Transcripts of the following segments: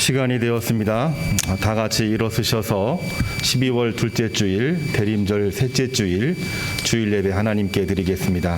시간이 되었습니다. 다 같이 일어서셔서 12월 둘째 주일, 대림절 셋째 주일, 주일 예배 하나님께 드리겠습니다.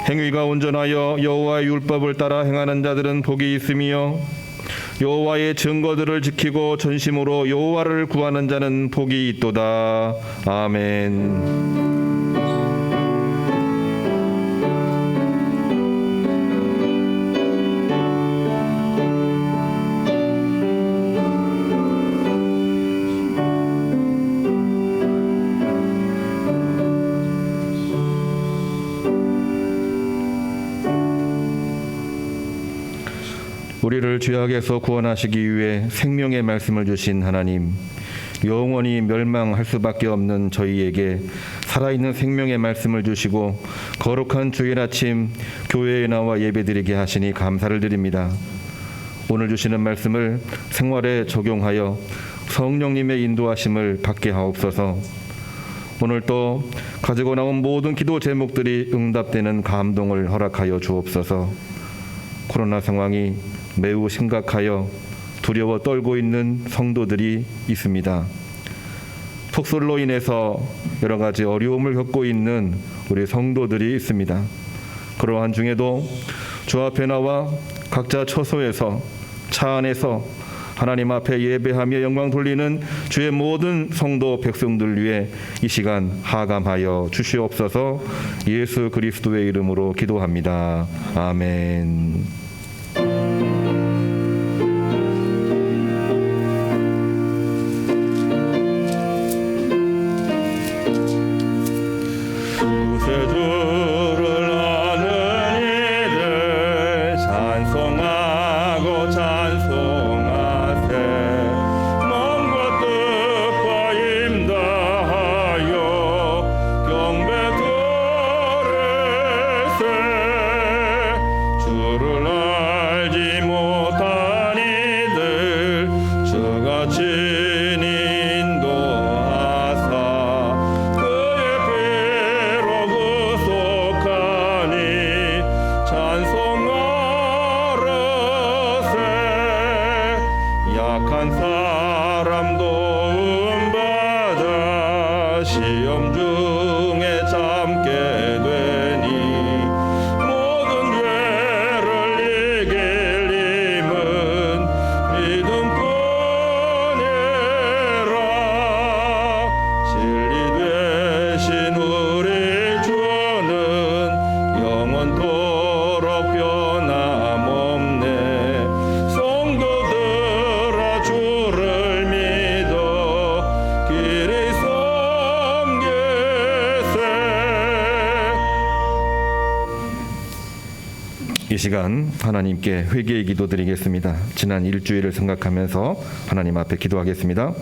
행위가 온전하여 여호와의 율법을 따라 행하는 자들은 복이 있으며 여호와의 증거들을 지키고 전심으로 여호와를 구하는 자는 복이 있도다. 아멘. 우리를 죄악에서 구원하시기 위해 생명의 말씀을 주신 하나님, 영원히 멸망할 수밖에 없는 저희에게 살아있는 생명의 말씀을 주시고 거룩한 주일 아침 교회에 나와 예배드리게 하시니 감사를 드립니다. 오늘 주시는 말씀을 생활에 적용하여 성령님의 인도하심을 받게 하옵소서. 오늘 또 가지고 나온 모든 기도 제목들이 응답되는 감동을 허락하여 주옵소서. 코로나 상황이 매우 심각하여 두려워 떨고 있는 성도들이 있습니다. 폭설로 인해서 여러 가지 어려움을 겪고 있는 우리 성도들이 있습니다. 그러한 중에도 주 앞에 나와 각자 처소에서 차 안에서 하나님 앞에 예배하며 영광 돌리는 주의 모든 성도 백성들 위해 이 시간 하감하여 주시옵소서. 예수 그리스도의 이름으로 기도합니다. 아멘. 주를 이 시간 하나님께 회개의 기도 드리겠습니다. 지난 일주일을 생각하면서 하나님 앞에 기도하겠습니다.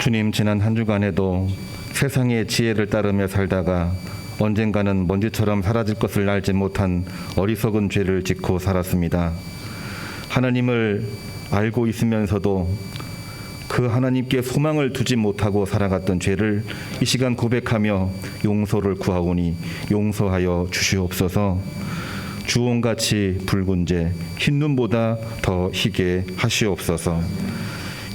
주님, 지난 한 주간에도 세상의 지혜를 따르며 살다가 언젠가는 먼지처럼 사라질 것을 알지 못한 어리석은 죄를 짓고 살았습니다. 하나님을 알고 있으면서도 그 하나님께 소망을 두지 못하고 살아갔던 죄를 이 시간 고백하며 용서를 구하오니 용서하여 주시옵소서. 주홍같이 붉은 죄 흰눈보다 더 희게 하시옵소서.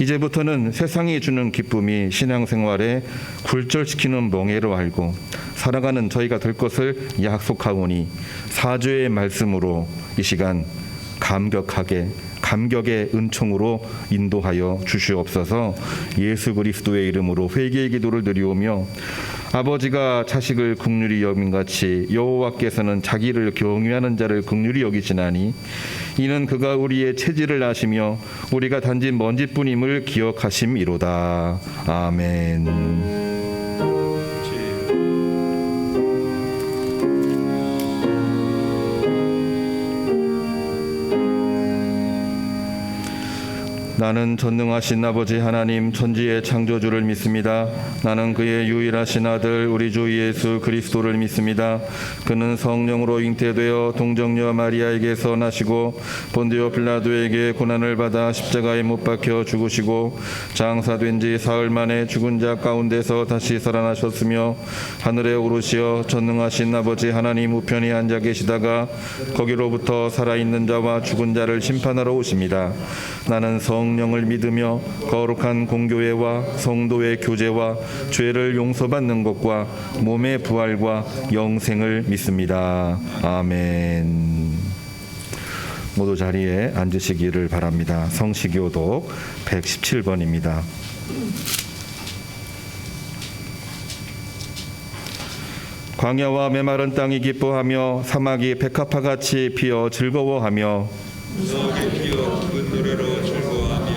이제부터는 세상이 주는 기쁨이 신앙생활에 굴절시키는 멍해로 알고 살아가는 저희가 될 것을 약속하오니 사죄의 말씀으로 이 시간 감격의 은총으로 인도하여 주시옵소서. 예수 그리스도의 이름으로 회개의 기도를 드리오며 아버지가 자식을 긍휼히 여김같이 여호와께서는 자기를 경외하는 자를 긍휼히 여기시나니 이는 그가 우리의 체질을 아시며 우리가 단지 먼지뿐임을 기억하심이로다. 아멘. 나는 전능하신 아버지 하나님 천지의 창조주를 믿습니다. 나는 그의 유일하신 아들 우리 주 예수 그리스도를 믿습니다. 그는 성령으로 잉태되어 동정녀 마리아에게서 나시고 본디오 빌라도에게 고난을 받아 십자가에 못 박혀 죽으시고 장사된 지 사흘 만에 죽은 자 가운데서 다시 살아나셨으며 하늘에 오르시어 전능하신 아버지 하나님 우편에 앉아 계시다가 거기로부터 살아있는 자와 죽은 자를 심판하러 오십니다. 나는 성령을 믿으며 거룩한 공교회와 성도의 교제와 죄를 용서받는 것과 몸의 부활과 영생을 믿습니다. 아멘. 모두 자리에 앉으시기를 바랍니다. 성시교독 117번입니다. 광야와 메마른 땅이 기뻐하며 사막이 백합화같이 피어 즐거워하며 무성하게 피어 그 노래로 즐거워하며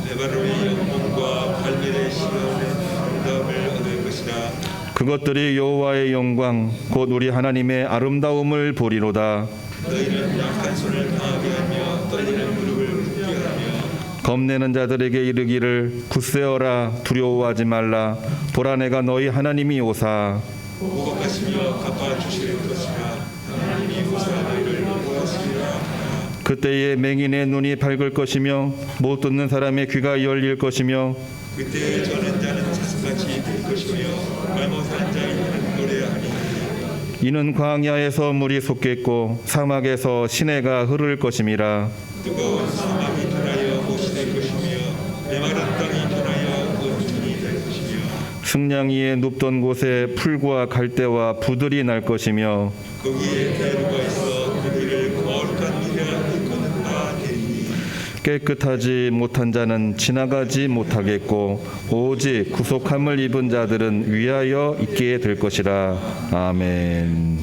레바논의 영광과 갈멜의 시온의 아름다움을 얻을 것이라. 그것들이 여호와의 영광 곧 우리 하나님의 아름다움을 보리로다. 너희는 약한 손을 강하게 하며 떨리는 무릎을 굳게 하며 겁내는 자들에게 이르기를 굳세어라 두려워하지 말라 보라 내가 너희 하나님이 오사 보복하시며 갚아주실 것이라. 하나님이 오사 너희를 보호하시리라. 그때에 맹인의 눈이 밝을 것이며 못 듣는 사람의 귀가 열릴 것이며 그때 저는 자는 사슴같이 될 것이며 말 못하는 자는 노래하니 이는 광야에서 물이 솟겠고 사막에서 시내가 흐를 것임이라. 뜨거운 사막이 변하여 못이 될 것이며 메마른 땅이 변하여 온천이 될 것이며 승냥이에 눕던 곳에 풀과 갈대와 부들이 날 것이며 거기에 대루가 있어 그 길을 거룩한 길이라 일컫는 바 되리니 깨끗하지 못한 자는 지나가지 못하겠고 오직 구속함을 입은 자들은 위하여 있게 될 것이라. 아멘.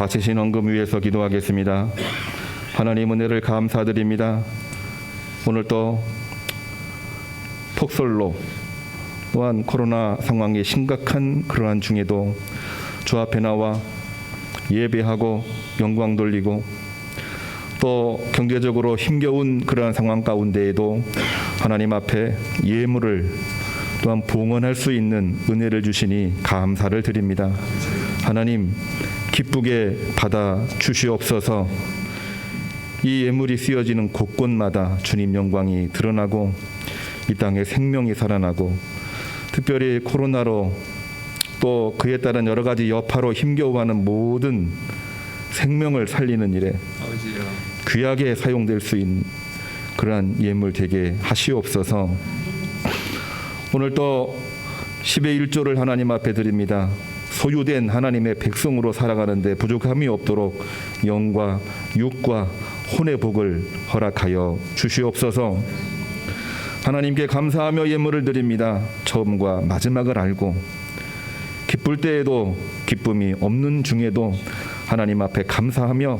바치신 헌금 위해서 기도하겠습니다. 하나님 은혜를 감사드립니다. 오늘 또 폭설로 또한 코로나 상황이 심각한 그러한 중에도 주 앞에 나와 예배하고 영광 돌리고 또 경제적으로 힘겨운 그러한 상황 가운데에도 하나님 앞에 예물을 또한 봉헌할 수 있는 은혜를 주시니 감사를 드립니다. 하나님 기쁘게 받아 주시옵소서. 이 예물이 쓰여지는 곳곳마다 주님 영광이 드러나고 이 땅에 생명이 살아나고 특별히 코로나로 또 그에 따른 여러 가지 여파로 힘겨워하는 모든 생명을 살리는 일에 귀하게 사용될 수 있는 그러한 예물 되게 하시옵소서. 오늘 또 10의 1조를 하나님 앞에 드립니다. 소유된 하나님의 백성으로 살아가는데 부족함이 없도록 영과 육과 혼의 복을 허락하여 주시옵소서. 하나님께 감사하며 예물을 드립니다. 처음과 마지막을 알고 기쁠 때에도 기쁨이 없는 중에도 하나님 앞에 감사하며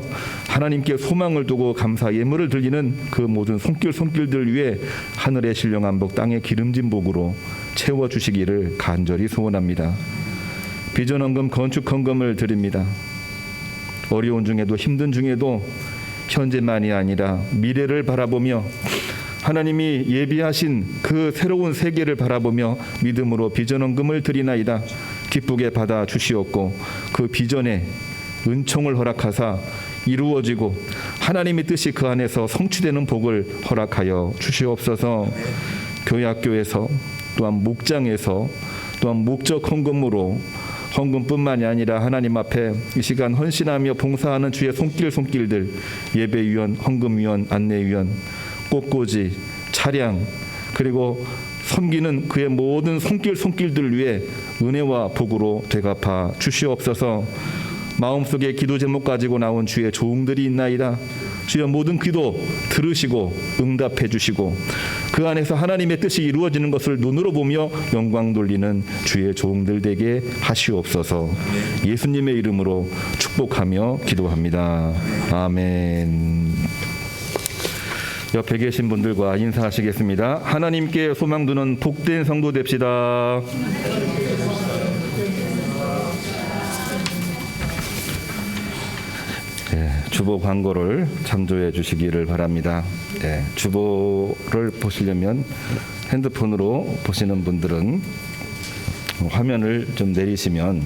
하나님께 소망을 두고 감사 예물을 드리는 그 모든 손길들 위에 하늘의 신령한 복 땅의 기름진 복으로 채워주시기를 간절히 소원합니다. 비전헌금 건축헌금을 드립니다. 어려운 중에도 힘든 중에도 현재만이 아니라 미래를 바라보며 하나님이 예비하신 그 새로운 세계를 바라보며 믿음으로 비전헌금을 드리나이다. 기쁘게 받아 주시옵고 그 비전에 은총을 허락하사 이루어지고 하나님의 뜻이 그 안에서 성취되는 복을 허락하여 주시옵소서. 교회 학교에서 또한 목장에서 또한 목적 헌금으로 헌금뿐만이 아니라 하나님 앞에 이 시간 헌신하며 봉사하는 주의 손길들 예배위원, 헌금위원, 안내위원, 꽃꽂이, 차량 그리고 섬기는 그의 모든 손길들을 위해 은혜와 복으로 되갚아 주시옵소서. 마음속에 기도 제목 가지고 나온 주의 종들이 있나이다. 주여 모든 기도 들으시고 응답해 주시고 그 안에서 하나님의 뜻이 이루어지는 것을 눈으로 보며 영광 돌리는 주의 종들 되게 하시옵소서. 예수님의 이름으로 축복하며 기도합니다. 아멘. 옆에 계신 분들과 인사하시겠습니다. 하나님께 소망 두는 복된 성도 됩시다. 주보 광고를 참조해 주시기를 바랍니다. 주보를 보시려면 핸드폰으로 보시는 분들은 화면을 좀 내리시면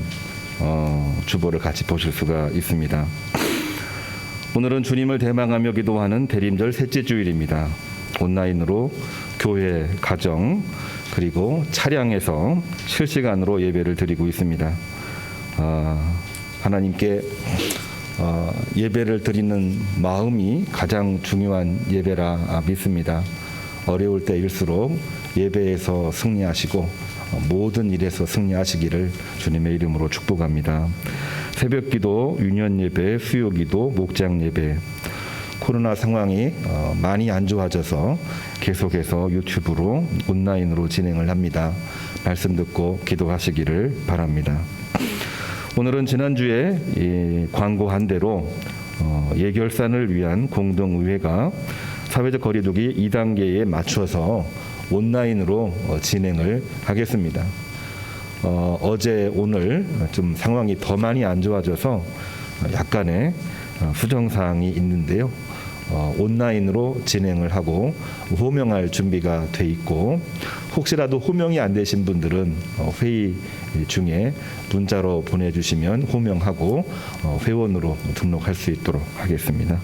주보를 같이 보실 수가 있습니다. 오늘은 주님을 대망하며 기도하는 대림절 셋째 주일입니다. 온라인으로 교회, 가정 그리고 차량에서 실시간으로 예배를 드리고 있습니다. 하나님께 예배를 드리는 마음이 가장 중요한 예배라 믿습니다. 어려울 때일수록 예배에서 승리하시고 모든 일에서 승리하시기를 주님의 이름으로 축복합니다. 새벽기도, 유년예배, 수요기도, 목장예배. 코로나 상황이 많이 안 좋아져서 계속해서 유튜브로 온라인으로 진행을 합니다. 말씀 듣고 기도하시기를 바랍니다. 오늘은 지난주에 광고한 대로 예결산을 위한 공동의회가 사회적 거리두기 2단계에 맞춰서 온라인으로 진행을 하겠습니다. 어제 오늘 좀 상황이 더 많이 안 좋아져서 약간의 수정사항이 있는데요. 온라인으로 진행을 하고 호명할 준비가 돼 있고 혹시라도 호명이 안 되신 분들은 회의 중에 문자로 보내주시면 호명하고 회원으로 등록할 수 있도록 하겠습니다.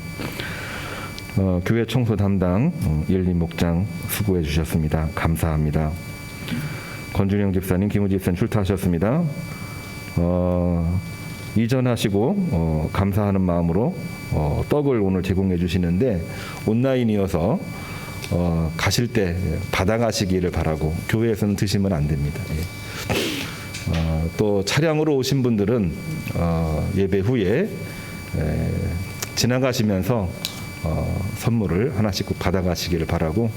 교회 청소 담당 일리 목장 수고해 주셨습니다. 감사합니다. 권준영 집사님, 김우지 집사님 출타하셨습니다. 이전하시고 감사하는 마음으로 떡을 오늘 제공해 주시는데 온라인이어서 가실 때 받아가시기를 바라고 교회에서는 드시면 안 됩니다. 또 차량으로 오신 분들은 예배 후에 지나가시면서 선물을 하나씩 꼭 받아가시기를 바라고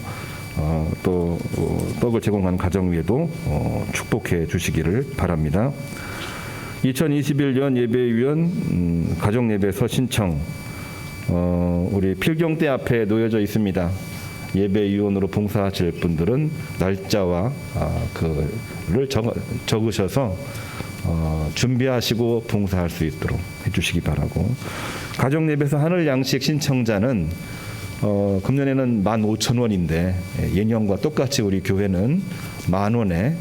또 떡을 제공하는 가정 위에도 축복해 주시기를 바랍니다. 2021년 예배위원 가정예배서 신청 우리 필경대 앞에 놓여져 있습니다. 예배위원으로 봉사하실 분들은 날짜와 그를 적으셔서 준비하시고 봉사할 수 있도록 해주시기 바라고, 가정예배서 하늘 양식 신청자는 금년에는 15,000원인데 예년과 똑같이 우리 교회는 10,000원에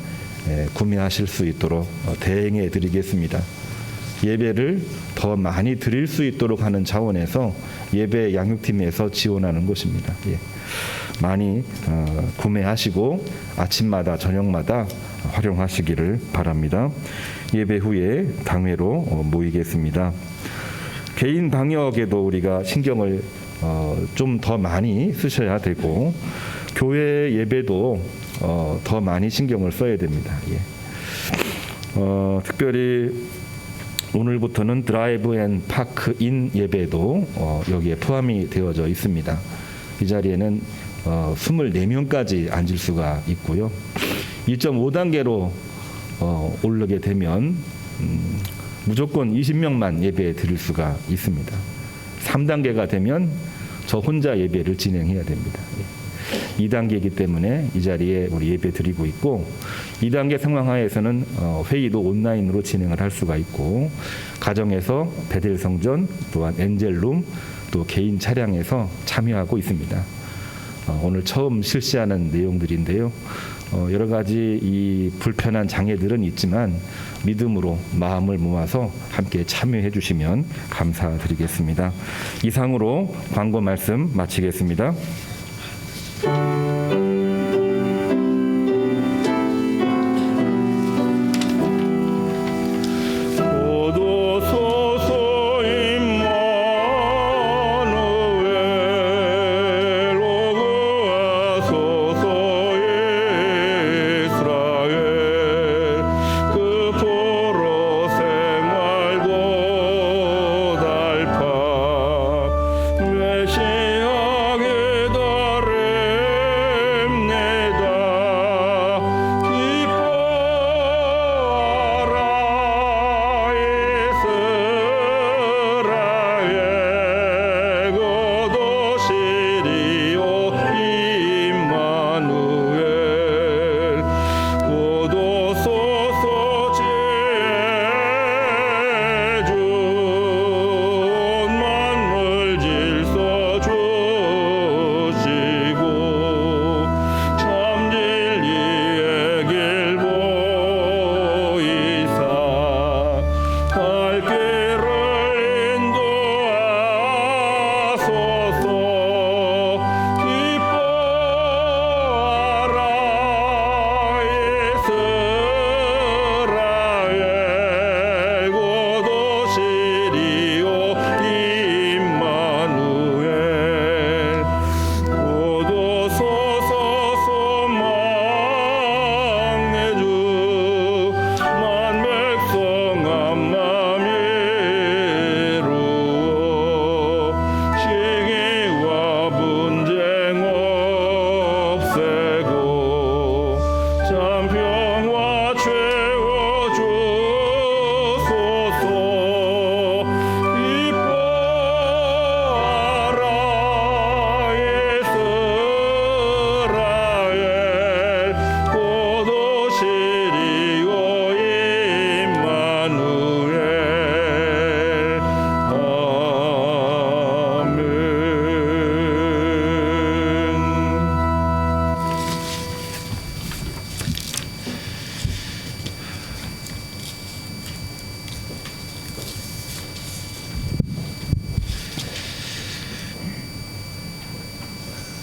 구매하실 수 있도록 대행해 드리겠습니다. 예배를 더 많이 드릴 수 있도록 하는 차원에서 예배 양육팀에서 지원하는 것입니다. 많이 구매하시고 아침마다 저녁마다 활용하시기를 바랍니다. 예배 후에 당회로 모이겠습니다. 개인 방역에도 우리가 신경을 좀 더 많이 쓰셔야 되고, 교회 예배도 더 많이 신경을 써야 됩니다. 특별히 오늘부터는 드라이브 앤 파크 인 예배도 여기에 포함이 되어져 있습니다. 이 자리에는 24명까지 앉을 수가 있고요. 2.5단계로 오르게 되면 무조건 20명만 예배 드릴 수가 있습니다. 3단계가 되면 저 혼자 예배를 진행해야 됩니다. 2단계이기 때문에 이 자리에 우리 예배 드리고 있고, 2단계 상황하에서는 회의도 온라인으로 진행을 할 수가 있고, 가정에서 베델 성전, 또한 엔젤룸, 또 개인 차량에서 참여하고 있습니다. 오늘 처음 실시하는 내용들인데요. 여러 가지 이 불편한 장애들은 있지만 믿음으로 마음을 모아서 함께 참여해 주시면 감사드리겠습니다. 이상으로 광고 말씀 마치겠습니다.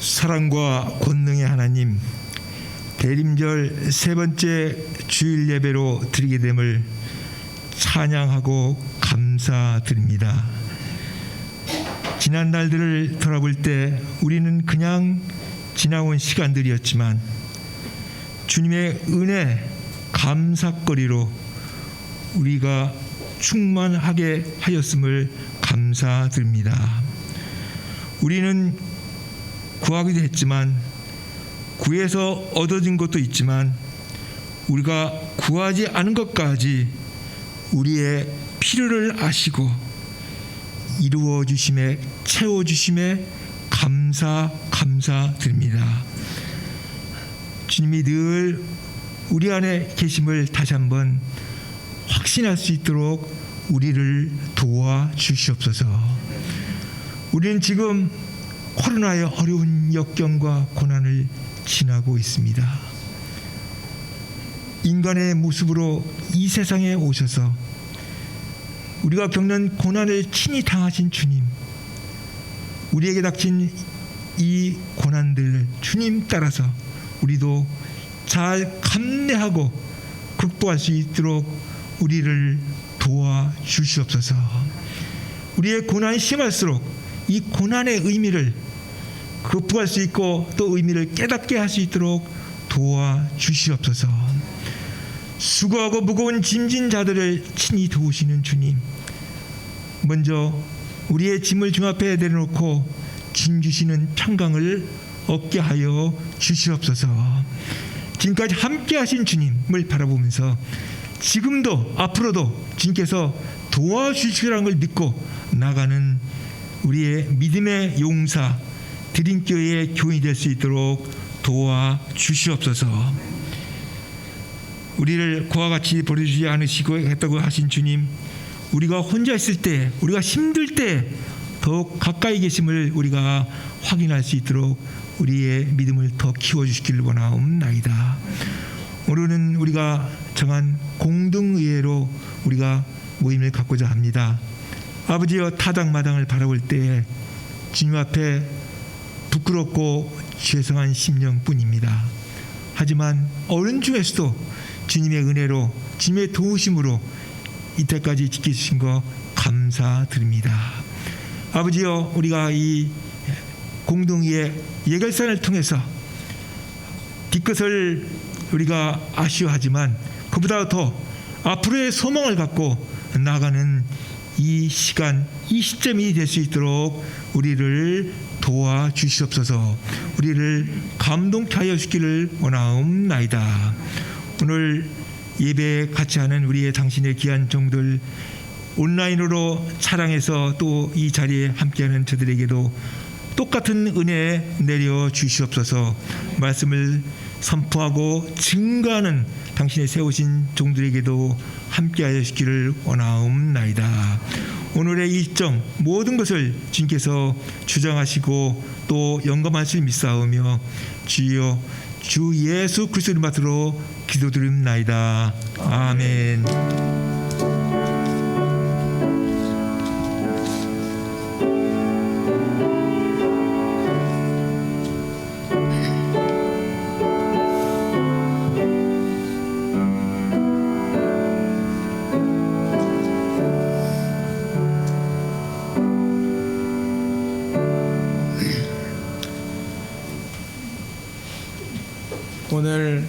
사랑과 권능의 하나님, 대림절 세 번째 주일 예배로 드리게 됨을 찬양하고 감사드립니다. 지난 날들을 돌아볼 때 우리는 그냥 지나온 시간들이었지만 주님의 은혜 감사거리로 우리가 충만하게 하였음을 감사드립니다. 우리는 구하기도 했지만 구해서 얻어진 것도 있지만 우리가 구하지 않은 것까지 우리의 필요를 아시고 이루어 주심에 채워 주심에 감사드립니다. 주님이 늘 우리 안에 계심을 다시 한번 확신할 수 있도록 우리를 도와주시옵소서. 우리는 지금 코로나의 어려운 역경과 고난을 지나고 있습니다. 인간의 모습으로 이 세상에 오셔서 우리가 겪는 고난을 친히 당하신 주님, 우리에게 닥친 이 고난들을 주님 따라서 우리도 잘 감내하고 극복할 수 있도록 우리를 도와주시옵소서. 우리의 고난이 심할수록 이 고난의 의미를 극복할 수 있고 또 의미를 깨닫게 할 수 있도록 도와주시옵소서. 수고하고 무거운 짐진 자들을 친히 도우시는 주님, 먼저 우리의 짐을 주 앞에 내려놓고 짐 주시는 평강을 얻게 하여 주시옵소서. 지금까지 함께 하신 주님을 바라보면서 지금도 앞으로도 주님께서 도와주시라는 걸 믿고 나가는 우리의 믿음의 용사 드림교회의 교인이 될 수 있도록 도와주시옵소서. 우리를 그와 같이 버려주지 않으시고 했다고 하신 주님, 우리가 혼자 있을 때, 우리가 힘들 때 더욱 가까이 계심을 우리가 확인할 수 있도록 우리의 믿음을 더 키워주시기를 원하옵나이다. 오늘은 우리가 정한 공동의회로 우리가 모임을 갖고자 합니다. 아버지여, 타당마당을 바라볼 때 주님 앞에 부끄럽고 죄송한 심령뿐입니다. 하지만 어른 중에서도 주님의 은혜로, 주님의 도우심으로 이때까지 지켜주신 거 감사드립니다. 아버지여, 우리가 이 공동의회 예결산을 통해서 뒤끝을 우리가 아쉬워하지만 그보다 더 앞으로의 소망을 갖고 나가는 이 시간, 이 시점이 될 수 있도록 우리를 도와주시옵소서. 우리를 감동케 하여 주기를 원하옵나이다. 오늘 예배에 같이 하는 우리의 당신의 귀한 종들, 온라인으로 차량해서 또 이 자리에 함께하는 저들에게도 똑같은 은혜 내려 주시옵소서. 말씀을 선포하고 증거하는 당신의 세우신 종들에게도 함께하여 주기를 원하옵나이다. 오늘의 일정 모든 것을 주님께서 주장하시고 또 영감하실 믿사오며 주여 주 예수 그리스도 이름으로 기도드립나이다. 아멘. 오늘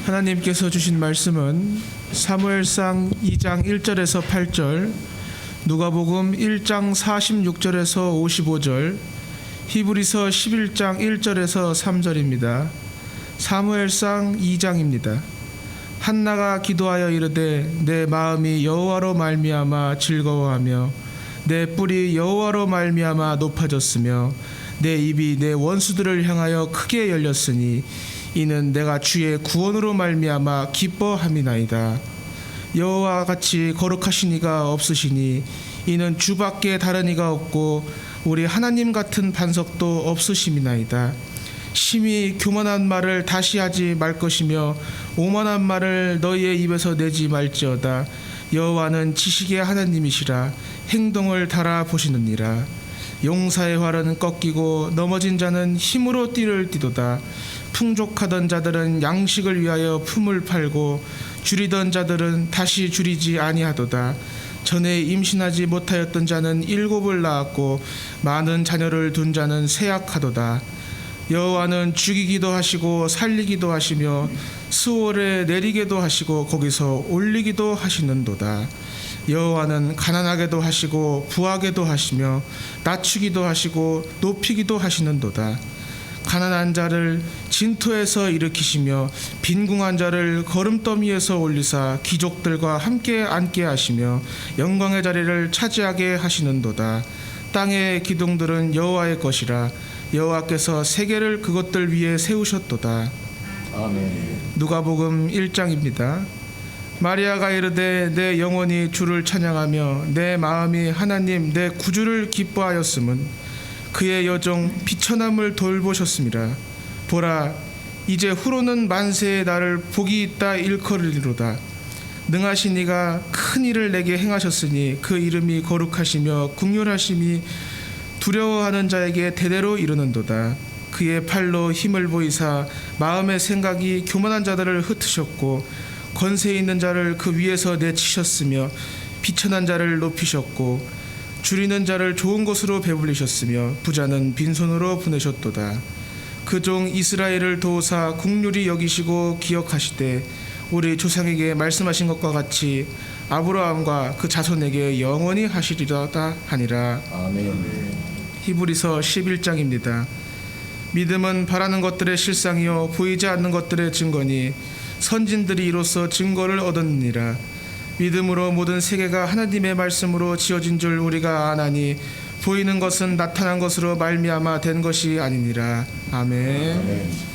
하나님께서 주신 말씀은 사무엘상 2장 1절에서 8절, 누가복음 1장 46절에서 55절, 히브리서 11장 1절에서 3절입니다. 사무엘상 2장입니다. 한나가 기도하여 이르되 내 마음이 여호와로 말미암아 즐거워하며 내 뿔이 여호와로 말미암아 높아졌으며 내 입이 내 원수들을 향하여 크게 열렸으니 이는 내가 주의 구원으로 말미암아 기뻐함이나이다. 여호와 같이 거룩하신 이가 없으시니 이는 주밖에 다른 이가 없고 우리 하나님 같은 반석도 없으심이나이다. 심히 교만한 말을 다시 하지 말 것이며 오만한 말을 너희의 입에서 내지 말지어다. 여호와는 지식의 하나님이시라 행동을 달아보시느니라. 용사의 활은 꺾이고 넘어진 자는 힘으로 띠를 띠도다. 풍족하던 자들은 양식을 위하여 품을 팔고 줄이던 자들은 다시 줄이지 아니하도다. 전에 임신하지 못하였던 자는 7을 낳았고 많은 자녀를 둔 자는 쇠약하도다. 여호와는 죽이기도 하시고 살리기도 하시며 수월에 내리게도 하시고 거기서 올리기도 하시는도다. 여호와는 가난하게도 하시고 부하게도 하시며 낮추기도 하시고 높이기도 하시는도다. 가난한 자를 진토에서 일으키시며 빈궁한 자를 거름더미에서 올리사 귀족들과 함께 앉게 하시며 영광의 자리를 차지하게 하시는도다. 땅의 기둥들은 여호와의 것이라. 여호와께서 세계를 그것들 위에 세우셨도다. 아멘. 누가복음 1장입니다. 마리아가 이르되 내 영혼이 주를 찬양하며 내 마음이 하나님 내 구주를 기뻐하였음은 그의 여종 비천함을 돌보셨습니다. 보라, 이제 후로는 만세의 나를 복이 있다 일컬으리로다. 능하신 이가 큰 일을 내게 행하셨으니 그 이름이 거룩하시며 긍휼하심이 두려워하는 자에게 대대로 이르는도다. 그의 팔로 힘을 보이사 마음의 생각이 교만한 자들을 흩으셨고 권세 있는 자를 그 위에서 내치셨으며 비천한 자를 높이셨고 줄이는 자를 좋은 곳으로 배불리셨으며 부자는 빈손으로 보내셨도다. 그 종 이스라엘을 도우사 긍휼히 여기시고 기억하시되 우리 조상에게 말씀하신 것과 같이 아브라함과 그 자손에게 영원히 하시리로다 하니라. 아멘. 히브리서 11장입니다. 믿음은 바라는 것들의 실상이요 보이지 않는 것들의 증거니 선진들이 이로써 증거를 얻었느니라. 믿음으로 모든 세계가 하나님의 말씀으로 지어진 줄 우리가 아나니 보이는 것은 나타난 것으로 말미암아 된 것이 아니니라. 아멘. 아멘.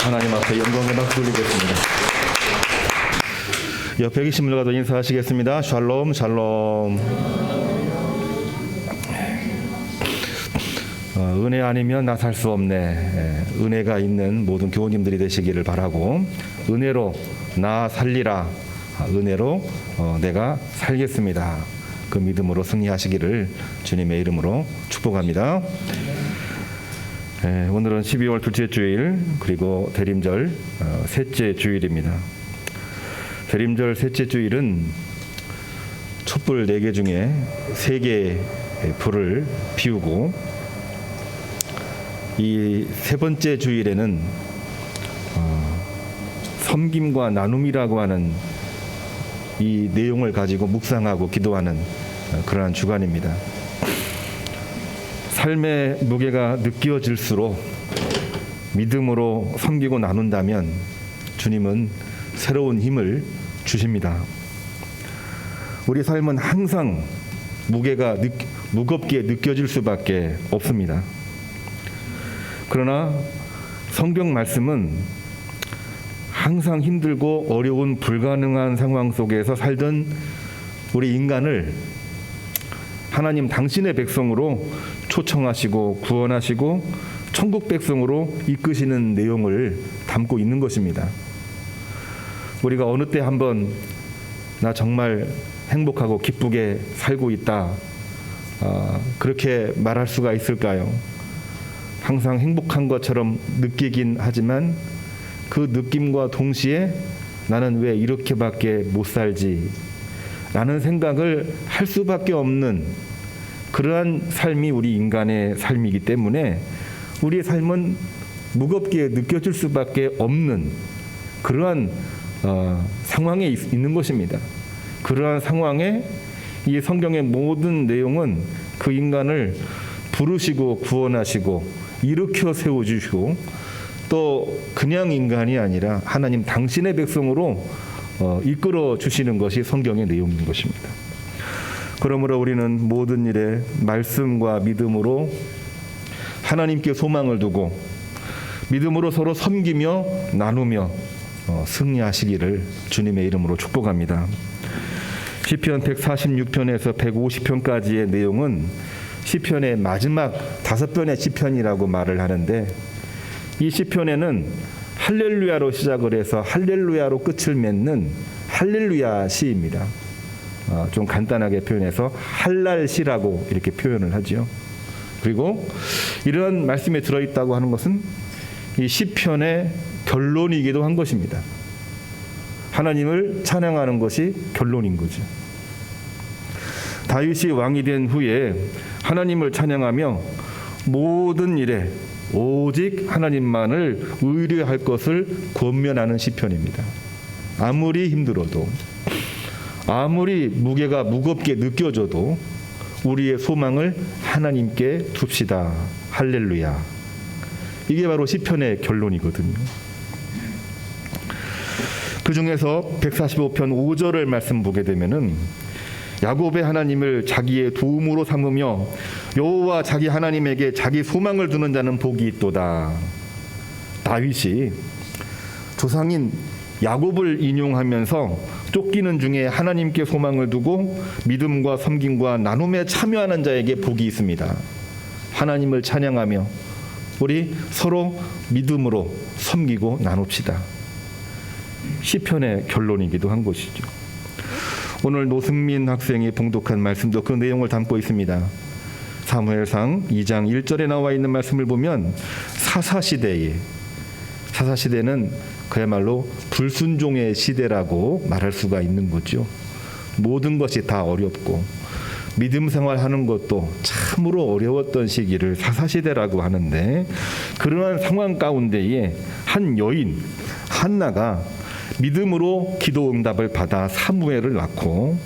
하나님 앞에 영광의 박수 올리겠습니다. 옆에 계신 분들과도 인사하시겠습니다. 샬롬 샬롬. 은혜 아니면 나 살 수 없네. 은혜가 있는 모든 교우님들이 되시기를 바라고, 은혜로 나 살리라. 은혜로 내가 살겠습니다. 그 믿음으로 승리하시기를 주님의 이름으로 축복합니다. 오늘은 12월 둘째 주일, 그리고 대림절 셋째 주일입니다. 대림절 셋째 주일은 촛불 4개 중에 3개의 불을 피우고, 이 세 번째 주일에는 섬김과 나눔이라고 하는 이 내용을 가지고 묵상하고 기도하는 그러한 주간입니다. 삶의 무게가 느껴질수록 믿음으로 섬기고 나눈다면 주님은 새로운 힘을 주십니다. 우리 삶은 항상 무게가 무겁게 느껴질 수밖에 없습니다. 그러나 성경 말씀은 항상 힘들고 어려운 불가능한 상황 속에서 살던 우리 인간을 하나님 당신의 백성으로 초청하시고 구원하시고 천국 백성으로 이끄시는 내용을 담고 있는 것입니다. 우리가 어느 때 한번 나 정말 행복하고 기쁘게 살고 있다, 그렇게 말할 수가 있을까요? 항상 행복한 것처럼 느끼긴 하지만 그 느낌과 동시에 나는 왜 이렇게밖에 못 살지? 라는 생각을 할 수밖에 없는 그러한 삶이 우리 인간의 삶이기 때문에 우리의 삶은 무겁게 느껴질 수밖에 없는 그러한 상황에 있는 것입니다. 그러한 상황에 이 성경의 모든 내용은 그 인간을 부르시고 구원하시고 일으켜 세워주시고, 또 그냥 인간이 아니라 하나님 당신의 백성으로 이끌어 주시는 것이 성경의 내용인 것입니다. 그러므로 우리는 모든 일에 말씀과 믿음으로 하나님께 소망을 두고 믿음으로 서로 섬기며 나누며 승리하시기를 주님의 이름으로 축복합니다. 시편 146편에서 150편까지의 내용은 시편의 마지막 5편의 시편이라고 말을 하는데, 이 시편에는 할렐루야로 시작을 해서 할렐루야로 끝을 맺는 할렐루야 시입니다. 좀 간단하게 표현해서 할랄시라고 이렇게 표현을 하죠. 그리고 이러한 말씀에 들어있다고 하는 것은 이 시편의 결론이기도 한 것입니다. 하나님을 찬양하는 것이 결론인 거죠. 다윗이 왕이 된 후에 하나님을 찬양하며 모든 일에 오직 하나님만을 의뢰할 것을 권면하는 시편입니다. 아무리 힘들어도, 아무리 무게가 무겁게 느껴져도 우리의 소망을 하나님께 둡시다. 할렐루야. 이게 바로 시편의 결론이거든요. 그 중에서 145편 5절을 말씀 보게 되면은 야곱의 하나님을 자기의 도움으로 삼으며 여호와 자기 하나님에게 자기 소망을 두는 자는 복이 있도다. 다윗이 조상인 야곱을 인용하면서 쫓기는 중에 하나님께 소망을 두고 믿음과 섬김과 나눔에 참여하는 자에게 복이 있습니다. 하나님을 찬양하며 우리 서로 믿음으로 섬기고 나눕시다. 시편의 결론이기도 한 것이죠. 오늘 노승민 학생이 봉독한 말씀도 그 내용을 담고 있습니다. 사무엘상 2장 1절에 나와 있는 말씀을 보면 사사시대는 그야말로 불순종의 시대라고 말할 수가 있는 거죠. 모든 것이 다 어렵고 믿음 생활하는 것도 참으로 어려웠던 시기를 사사시대라고 하는데, 그러한 상황 가운데에 한 여인, 한나가 믿음으로 기도 응답을 받아 사무엘을 낳고,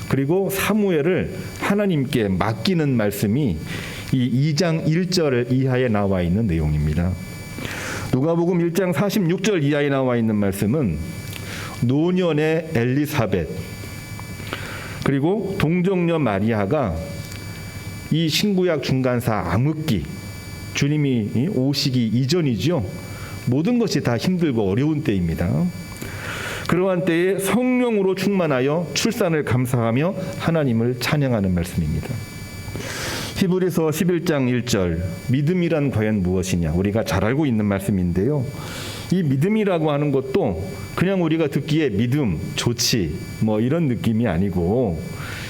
그리고 사무엘을 하나님께 맡기는 말씀이 이 2장 1절 이하에 나와 있는 내용입니다. 누가복음 1장 46절 이하에 나와 있는 말씀은 노년의 엘리사벳, 그리고 동정녀 마리아가 이 신구약 중간사 암흑기, 주님이 오시기 이전이죠. 모든 것이 다 힘들고 어려운 때입니다. 그러한 때에 성령으로 충만하여 출산을 감사하며 하나님을 찬양하는 말씀입니다. 히브리서 11장 1절, 믿음이란 과연 무엇이냐, 우리가 잘 알고 있는 말씀인데요. 이 믿음이라고 하는 것도 그냥 우리가 듣기에 믿음, 좋지 뭐 이런 느낌이 아니고,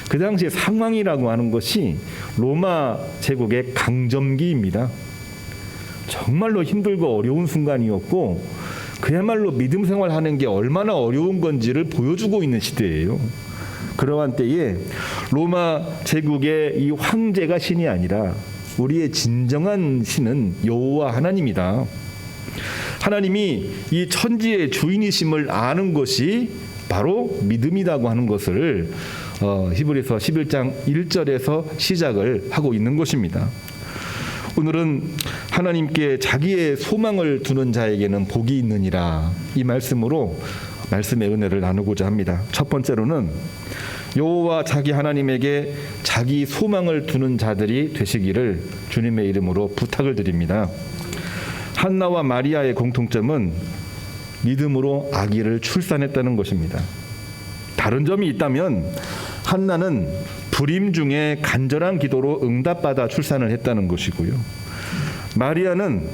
그 당시 상황이라고 하는 것이 로마 제국의 강점기입니다. 정말로 힘들고 어려운 순간이었고, 그야말로 믿음 생활하는 게 얼마나 어려운 건지를 보여주고 있는 시대예요. 그러한 때에 로마 제국의 이 황제가 신이 아니라 우리의 진정한 신은 여호와 하나님이다. 하나님이 이 천지의 주인이심을 아는 것이 바로 믿음이라고 하는 것을 히브리서 11장 1절에서 시작을 하고 있는 것입니다. 오늘은 하나님께 자기의 소망을 두는 자에게는 복이 있느니라, 이 말씀으로 말씀의 은혜를 나누고자 합니다. 첫 번째로는 여호와 자기 하나님에게 자기 소망을 두는 자들이 되시기를 주님의 이름으로 부탁을 드립니다. 한나와 마리아의 공통점은 믿음으로 아기를 출산했다는 것입니다. 다른 점이 있다면 한나는 불임 중에 간절한 기도로 응답받아 출산을 했다는 것이고요. 마리아는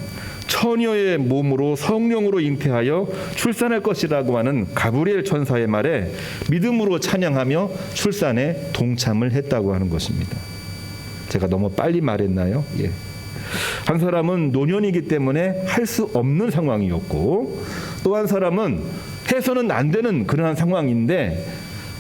처녀의 몸으로 성령으로 잉태하여 출산할 것이라고 하는 가브리엘 천사의 말에 믿음으로 찬양하며 출산에 동참을 했다고 하는 것입니다. 제가 너무 빨리 말했나요? 예. 한 사람은 노년이기 때문에 할 수 없는 상황이었고, 또 한 사람은 해서는 안 되는 그러한 상황인데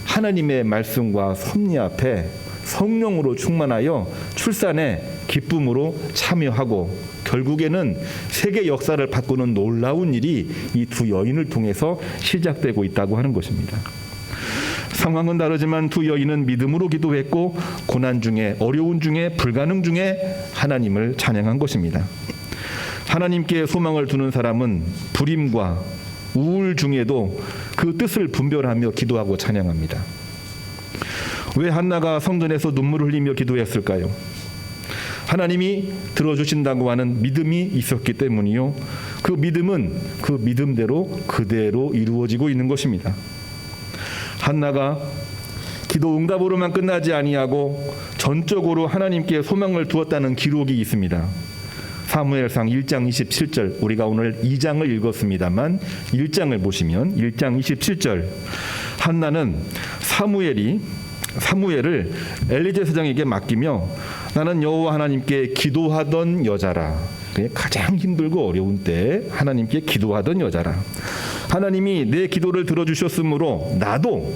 하나님의 말씀과 섭리 앞에 성령으로 충만하여 출산에 기쁨으로 참여하고, 결국에는 세계 역사를 바꾸는 놀라운 일이 이 두 여인을 통해서 시작되고 있다고 하는 것입니다. 상황은 다르지만 두 여인은 믿음으로 기도했고, 고난 중에, 어려운 중에, 불가능 중에 하나님을 찬양한 것입니다. 하나님께 소망을 두는 사람은 불임과 우울 중에도 그 뜻을 분별하며 기도하고 찬양합니다. 왜 한나가 성전에서 눈물을 흘리며 기도했을까요? 하나님이 들어주신다고 하는 믿음이 있었기 때문이요. 그 믿음은 그 믿음대로 그대로 이루어지고 있는 것입니다. 한나가 기도 응답으로만 끝나지 아니하고 전적으로 하나님께 소망을 두었다는 기록이 있습니다. 사무엘상 1장 27절, 우리가 오늘 2장을 읽었습니다만 1장을 보시면 1장 27절, 한나는 사무엘을 엘리 제사장에게 맡기며 나는 여호와 하나님께 기도하던 여자라. 가장 힘들고 어려운 때 하나님께 기도하던 여자라. 하나님이 내 기도를 들어주셨으므로 나도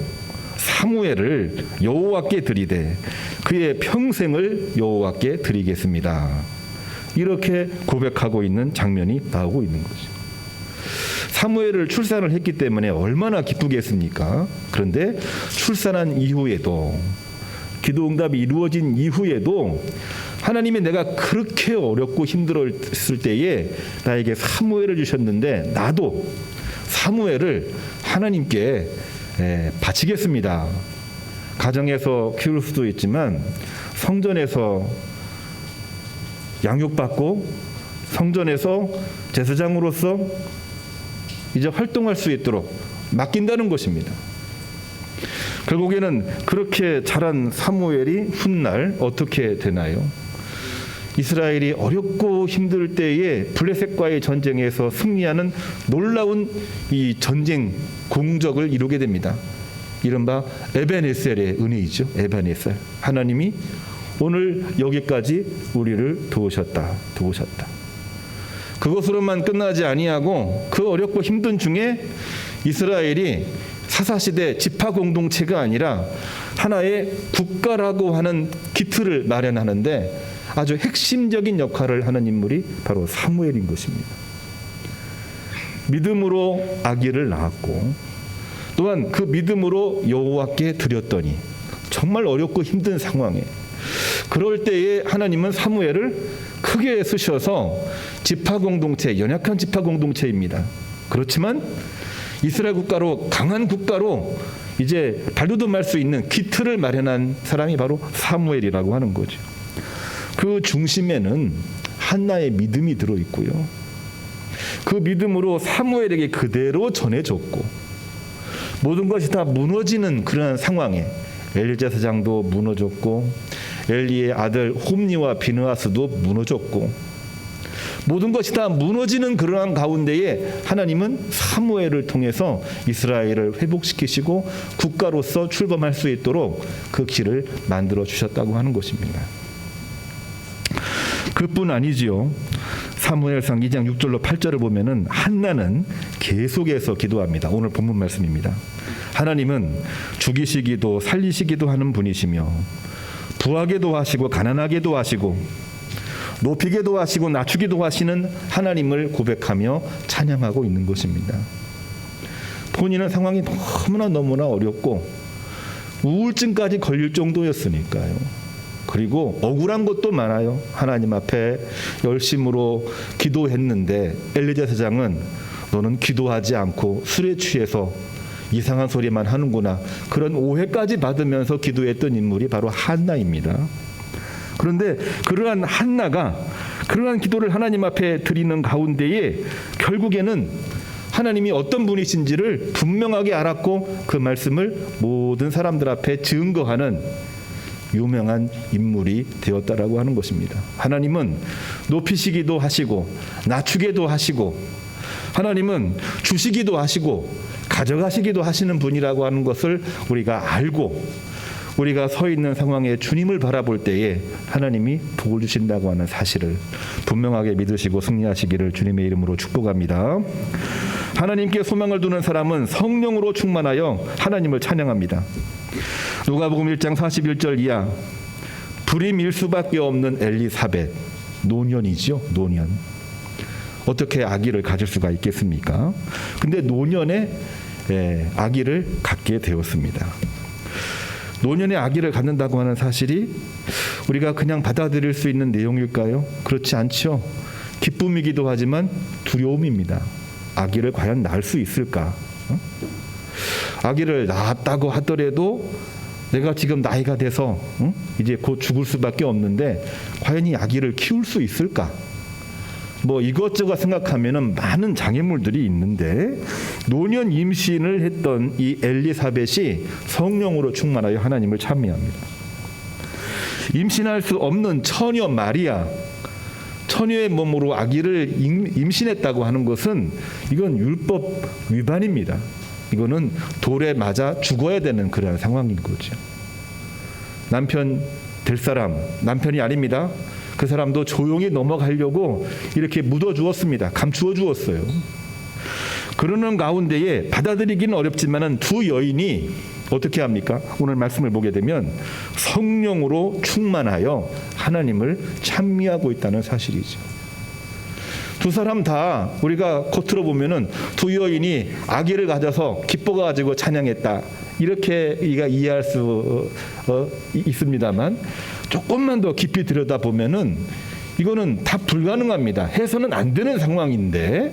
사무엘을 여호와께 드리되 그의 평생을 여호와께 드리겠습니다. 이렇게 고백하고 있는 장면이 나오고 있는 거죠. 사무엘을 출산을 했기 때문에 얼마나 기쁘겠습니까? 그런데 출산한 이후에도, 기도 응답이 이루어진 이후에도 하나님이 내가 그렇게 어렵고 힘들었을 때에 나에게 사무엘을 주셨는데 나도 사무엘을 하나님께 바치겠습니다. 가정에서 키울 수도 있지만 성전에서 양육받고 성전에서 제사장으로서 이제 활동할 수 있도록 맡긴다는 것입니다. 결국에는 그렇게 자란 사무엘이 훗날 어떻게 되나요? 이스라엘이 어렵고 힘들 때에 블레셋과의 전쟁에서 승리하는 놀라운 이 전쟁 공적을 이루게 됩니다. 이른바 에벤에셀의 은혜이죠. 에벤에셀. 하나님이 오늘 여기까지 우리를 도우셨다. 그것으로만 끝나지 아니하고 그 어렵고 힘든 중에 이스라엘이 사사시대 지파 공동체가 아니라 하나의 국가라고 하는 기틀을 마련하는데 아주 핵심적인 역할을 하는 인물이 바로 사무엘인 것입니다. 믿음으로 아기를 낳았고 또한 그 믿음으로 여호와께 드렸더니 정말 어렵고 힘든 상황에 그럴 때에 하나님은 사무엘을 크게 쓰셔서 지파 공동체, 연약한 지파 공동체입니다. 그렇지만 이스라엘 국가로 강한 국가로 이제 발돋움할 수 있는 기틀을 마련한 사람이 바로 사무엘이라고 하는 거죠. 그 중심에는 한나의 믿음이 들어있고요. 그 믿음으로 사무엘에게 그대로 전해졌고 모든 것이 다 무너지는 그러한 상황에 엘리제사장도 무너졌고 엘리의 아들 홈니와 비느하스도 무너졌고 모든 것이 다 무너지는 그러한 가운데에 하나님은 사무엘을 통해서 이스라엘을 회복시키시고 국가로서 출범할 수 있도록 그 길을 만들어 주셨다고 하는 것입니다. 그뿐 아니지요. 사무엘상 2장 6절로 8절을 보면은 한나는 계속해서 기도합니다. 오늘 본문 말씀입니다. 하나님은 죽이시기도 살리시기도 하는 분이시며 부하게도 하시고 가난하게도 하시고 높이게도 하시고 낮추기도 하시는 하나님을 고백하며 찬양하고 있는 것입니다. 본인은 상황이 너무나 어렵고 우울증까지 걸릴 정도였으니까요. 그리고 억울한 것도 많아요. 하나님 앞에 열심으로 기도했는데 엘리제사장은 너는 기도하지 않고 술에 취해서 이상한 소리만 하는구나, 그런 오해까지 받으면서 기도했던 인물이 바로 한나입니다. 그런데 그러한 한나가 그러한 기도를 하나님 앞에 드리는 가운데에 결국에는 하나님이 어떤 분이신지를 분명하게 알았고 그 말씀을 모든 사람들 앞에 증거하는 유명한 인물이 되었다라고 하는 것입니다. 하나님은 높이시기도 하시고 낮추기도 하시고 하나님은 주시기도 하시고 가져가시기도 하시는 분이라고 하는 것을 우리가 알고 우리가 서 있는 상황에 주님을 바라볼 때에 하나님이 복을 주신다고 하는 사실을 분명하게 믿으시고 승리하시기를 주님의 이름으로 축복합니다. 하나님께 소망을 두는 사람은 성령으로 충만하여 하나님을 찬양합니다. 누가복음 1장 41절 이하 불임일 수밖에 없는 엘리사벳, 노년이죠. 노년. 어떻게 아기를 가질 수가 있겠습니까? 근데 노년에 아기를 갖게 되었습니다. 노년에 아기를 갖는다고 하는 사실이 우리가 그냥 받아들일 수 있는 내용일까요? 그렇지 않죠. 기쁨이기도 하지만 두려움입니다. 아기를 과연 낳을 수 있을까? 아기를 낳았다고 하더라도 내가 지금 나이가 돼서 이제 곧 죽을 수밖에 없는데 과연 이 아기를 키울 수 있을까? 뭐 이것저것 생각하면은 많은 장애물들이 있는데 노년 임신을 했던 이 엘리사벳이 성령으로 충만하여 하나님을 찬미합니다. 임신할 수 없는 처녀 마리아, 처녀의 몸으로 아기를 임신했다고 하는 것은 이건 율법 위반입니다. 이거는 돌에 맞아 죽어야 되는 그런 상황인 거죠. 남편 될 사람, 남편이 아닙니다. 그 사람도 조용히 넘어가려고 이렇게 묻어주었습니다. 감추어 주었어요. 그러는 가운데에 받아들이기는 어렵지만은 두 여인이 어떻게 합니까? 오늘 말씀을 보게 되면 성령으로 충만하여 하나님을 찬미하고 있다는 사실이죠. 두 사람 다 우리가 겉으로 보면은 두 여인이 아기를 가져서 기뻐가지고 찬양했다, 이렇게 우리가 이해할 수 있습니다만 조금만 더 깊이 들여다보면은 이거는 다 불가능합니다. 해서는 안 되는 상황인데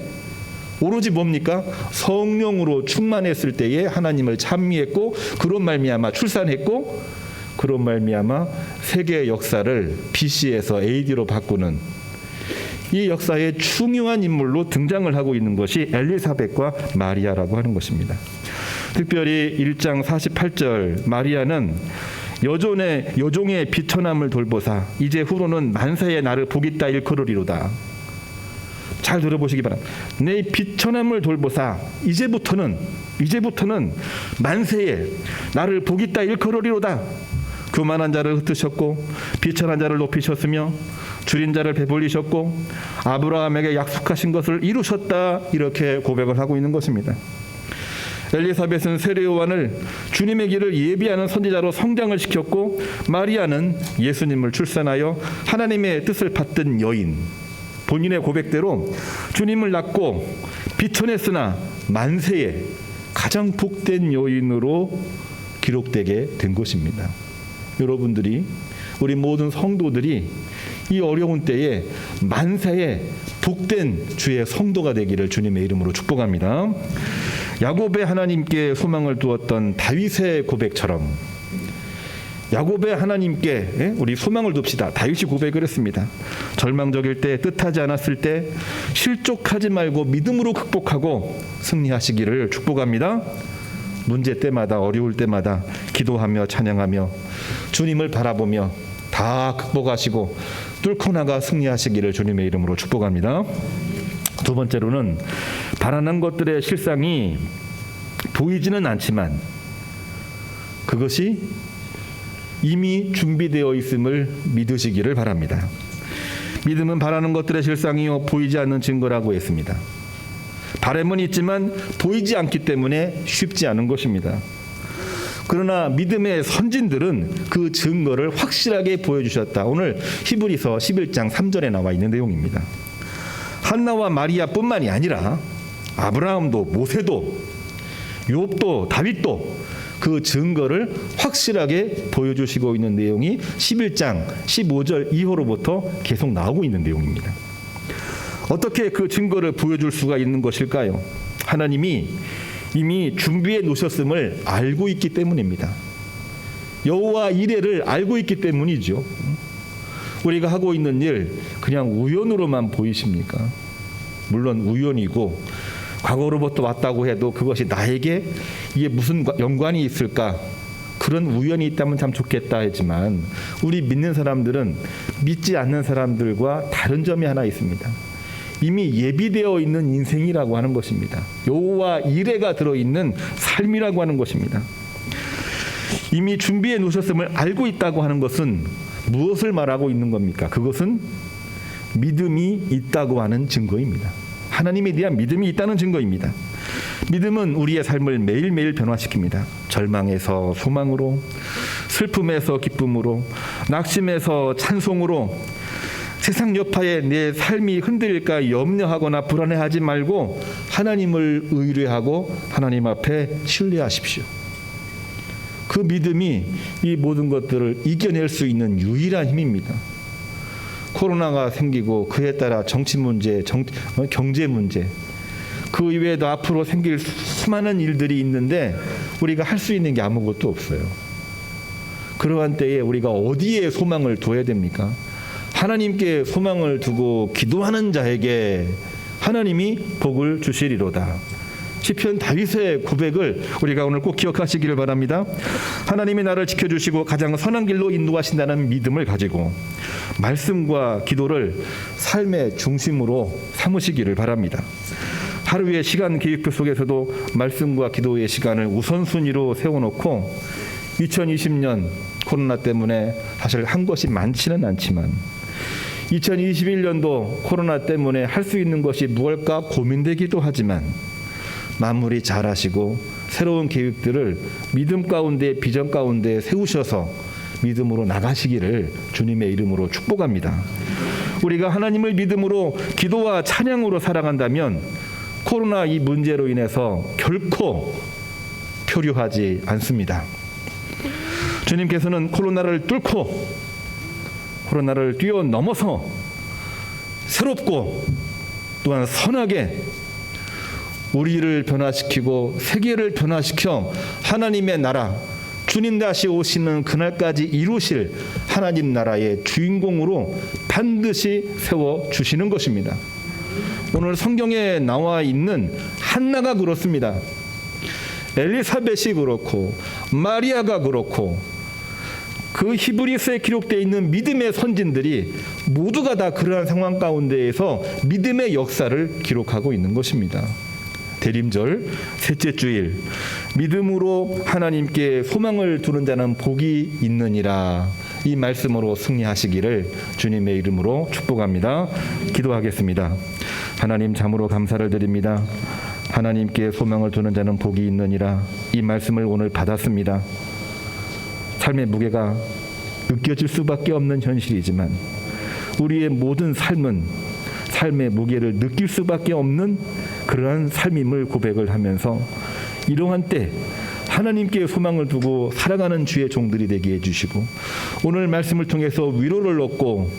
오로지 뭡니까? 성령으로 충만했을 때에 하나님을 찬미했고 그런 말미암아 출산했고 그런 말미암아 세계의 역사를 BC에서 AD로 바꾸는 이 역사의 중요한 인물로 등장을 하고 있는 것이 엘리사벳과 마리아라고 하는 것입니다. 특별히 1장 48절 마리아는 여종의 비천함을 돌보사 이제 후로는 만세에 나를 복있다 일컬으리로다. 잘 들어보시기 바랍니다. 내 비천함을 돌보사 이제부터는 만세에 나를 복있다 일컬으리로다. 교만한 자를 흩으셨고 비천한 자를 높이셨으며 줄인 자를 배불리셨고 아브라함에게 약속하신 것을 이루셨다, 이렇게 고백을 하고 있는 것입니다. 엘리사벳은 세례 요한을 주님의 길을 예비하는 선지자로 성장을 시켰고 마리아는 예수님을 출산하여 하나님의 뜻을 받던 여인, 본인의 고백대로 주님을 낳고 비천했으나 만세에 가장 복된 여인으로 기록되게 된 것입니다. 여러분들이, 우리 모든 성도들이 이 어려운 때에 만세에 복된 주의 성도가 되기를 주님의 이름으로 축복합니다. 야곱의 하나님께 소망을 두었던 다윗의 고백처럼 야곱의 하나님께 우리 소망을 둡시다. 다윗이 고백을 했습니다. 절망적일 때, 뜻하지 않았을 때 실족하지 말고 믿음으로 극복하고 승리하시기를 축복합니다. 문제 때마다, 어려울 때마다 기도하며 찬양하며 주님을 바라보며 다 극복하시고 뚫고 나가 승리하시기를 주님의 이름으로 축복합니다. 두 번째로는 바라는 것들의 실상이 보이지는 않지만 그것이 이미 준비되어 있음을 믿으시기를 바랍니다. 믿음은 바라는 것들의 실상이요 보이지 않는 증거라고 했습니다. 바람은 있지만 보이지 않기 때문에 쉽지 않은 것입니다. 그러나 믿음의 선진들은 그 증거를 확실하게 보여주셨다. 오늘 히브리서 11장 3절에 나와 있는 내용입니다. 한나와 마리아뿐만이 아니라 아브라함도, 모세도, 욥도, 다윗도 그 증거를 확실하게 보여주시고 있는 내용이 11장 15절 이후로부터 계속 나오고 있는 내용입니다. 어떻게 그 증거를 보여줄 수가 있는 것일까요? 하나님이 이미 준비해 놓으셨음을 알고 있기 때문입니다. 여호와 이레를 알고 있기 때문이죠. 우리가 하고 있는 일 그냥 우연으로만 보이십니까? 물론 우연이고 과거로부터 왔다고 해도 그것이 나에게 이게 무슨 연관이 있을까? 그런 우연이 있다면 참 좋겠다 하지만 우리 믿는 사람들은 믿지 않는 사람들과 다른 점이 하나 있습니다. 이미 예비되어 있는 인생이라고 하는 것입니다. 여호와 이레가 들어있는 삶이라고 하는 것입니다. 이미 준비해 놓으셨음을 알고 있다고 하는 것은 무엇을 말하고 있는 겁니까? 그것은 믿음이 있다고 하는 증거입니다. 하나님에 대한 믿음이 있다는 증거입니다. 믿음은 우리의 삶을 매일매일 변화시킵니다. 절망에서 소망으로, 슬픔에서 기쁨으로, 낙심에서 찬송으로, 세상 여파에 내 삶이 흔들릴까 염려하거나 불안해하지 말고 하나님을 의뢰하고 하나님 앞에 신뢰하십시오. 그 믿음이 이 모든 것들을 이겨낼 수 있는 유일한 힘입니다. 코로나가 생기고 그에 따라 정치 문제, 경제 문제, 그 이외에도 앞으로 생길 수많은 일들이 있는데 우리가 할 수 있는 게 아무것도 없어요. 그러한 때에 우리가 어디에 소망을 둬야 됩니까? 하나님께 소망을 두고 기도하는 자에게 하나님이 복을 주시리로다. 시편 다윗의 고백을 우리가 오늘 꼭 기억하시기를 바랍니다. 하나님이 나를 지켜주시고 가장 선한 길로 인도하신다는 믿음을 가지고 말씀과 기도를 삶의 중심으로 삼으시기를 바랍니다. 하루의 시간 계획표 속에서도 말씀과 기도의 시간을 우선순위로 세워놓고 2020년 코로나 때문에 사실 한 것이 많지는 않지만 2021년도 코로나 때문에 할 수 있는 것이 무엇일까 고민되기도 하지만 마무리 잘 하시고 새로운 계획들을 믿음 가운데 비전 가운데 세우셔서 믿음으로 나가시기를 주님의 이름으로 축복합니다. 우리가 하나님을 믿음으로 기도와 찬양으로 살아간다면 코로나 이 문제로 인해서 결코 표류하지 않습니다. 주님께서는 코로나를 뚫고 코로나를 뛰어넘어서 새롭고 또한 선하게 우리를 변화시키고 세계를 변화시켜 하나님의 나라, 주님 다시 오시는 그날까지 이루실 하나님 나라의 주인공으로 반드시 세워주시는 것입니다. 오늘 성경에 나와 있는 한나가 그렇습니다. 엘리사벳이 그렇고 마리아가 그렇고 그 히브리서에 기록되어 있는 믿음의 선진들이 모두가 다 그러한 상황 가운데에서 믿음의 역사를 기록하고 있는 것입니다. 대림절 셋째 주일 믿음으로 하나님께 소망을 두는 자는 복이 있느니라. 이 말씀으로 승리하시기를 주님의 이름으로 축복합니다. 기도하겠습니다. 하나님 참으로 감사를 드립니다. 하나님께 소망을 두는 자는 복이 있느니라. 이 말씀을 오늘 받았습니다. 삶의 무게가 느껴질 수밖에 없는 현실이지만 우리의 모든 삶은 삶의 무게를 느낄 수밖에 없는 그러한 삶임을 고백을 하면서 이러한 때 하나님께 소망을 두고 살아가는 주의 종들이 되게 해주시고, 오늘 말씀을 통해서 위로를 얻고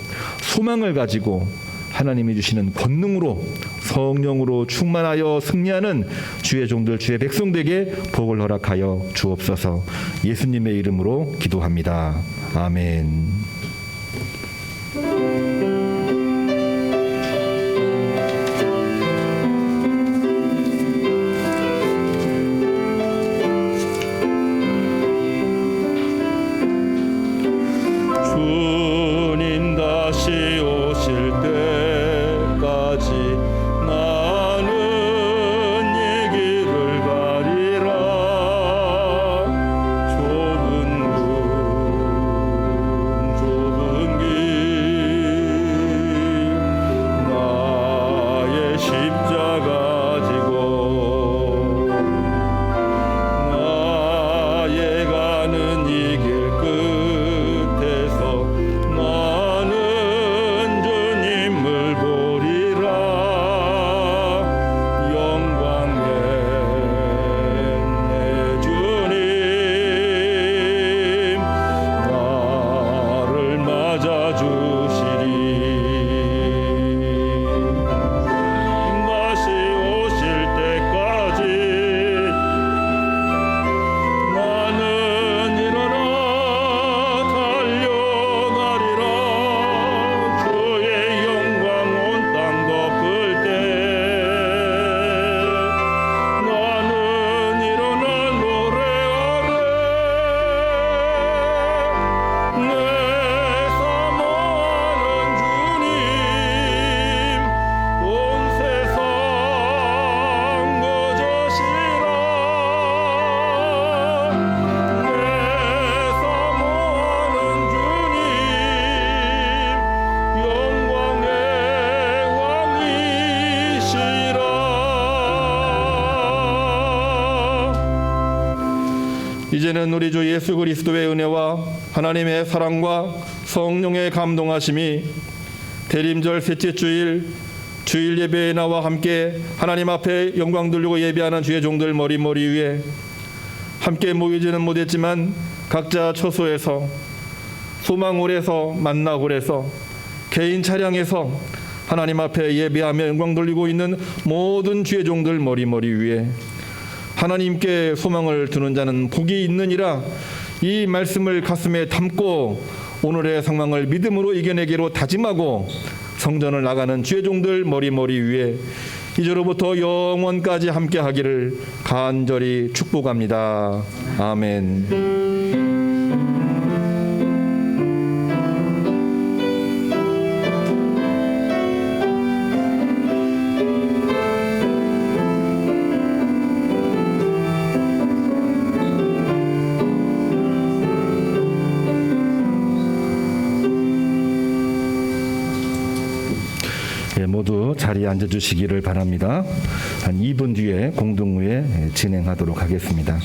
소망을 가지고 하나님이 주시는 권능으로 성령으로 충만하여 승리하는 주의 종들, 주의 백성들에게 복을 허락하여 주옵소서. 예수님의 이름으로 기도합니다. 아멘. 주님 다시 오실 때까지 나는 이 길을 가리라. 좁은 길 나의 십자가 지고 나의 가는 이 길 끝에서 나는 주님을 보리라. 영광의 내 주님 나를 맞아주시리. 다시 오실 때까지 나는 일어나 달려가리라. 주의 영광 온 땅 덮을 때 나는 일어나 노래하네. 내 사모하는 주님 온 세상 거저시라. 내 사모하는 주님 영광의 왕이시라. 이제는 우리 주 예수 그리스도의 은혜와 하나님의 사랑과 성령의 감동하심이 대림절 셋째 주일 예배에 나와 함께 하나님 앞에 영광 돌리고 예배하는 주의 종들 머리 위에 함께 모이지는 못했지만 각자 처소에서 소망홀에서 만나홀에서 개인 차량에서 하나님 앞에 예배하며 영광 돌리고 있는 모든 주의 종들 머리 위에 하나님께 소망을 두는 자는 복이 있느니라. 이 말씀을 가슴에 담고 오늘의 상황을 믿음으로 이겨내기로 다짐하고 성전을 나가는 주의 종들 머리 위에 이제로부터 영원까지 함께 하기를 간절히 축복합니다. 아멘. 모두 자리에 앉아주시기를 바랍니다. 한 2분 뒤에 공동후에 진행하도록 하겠습니다.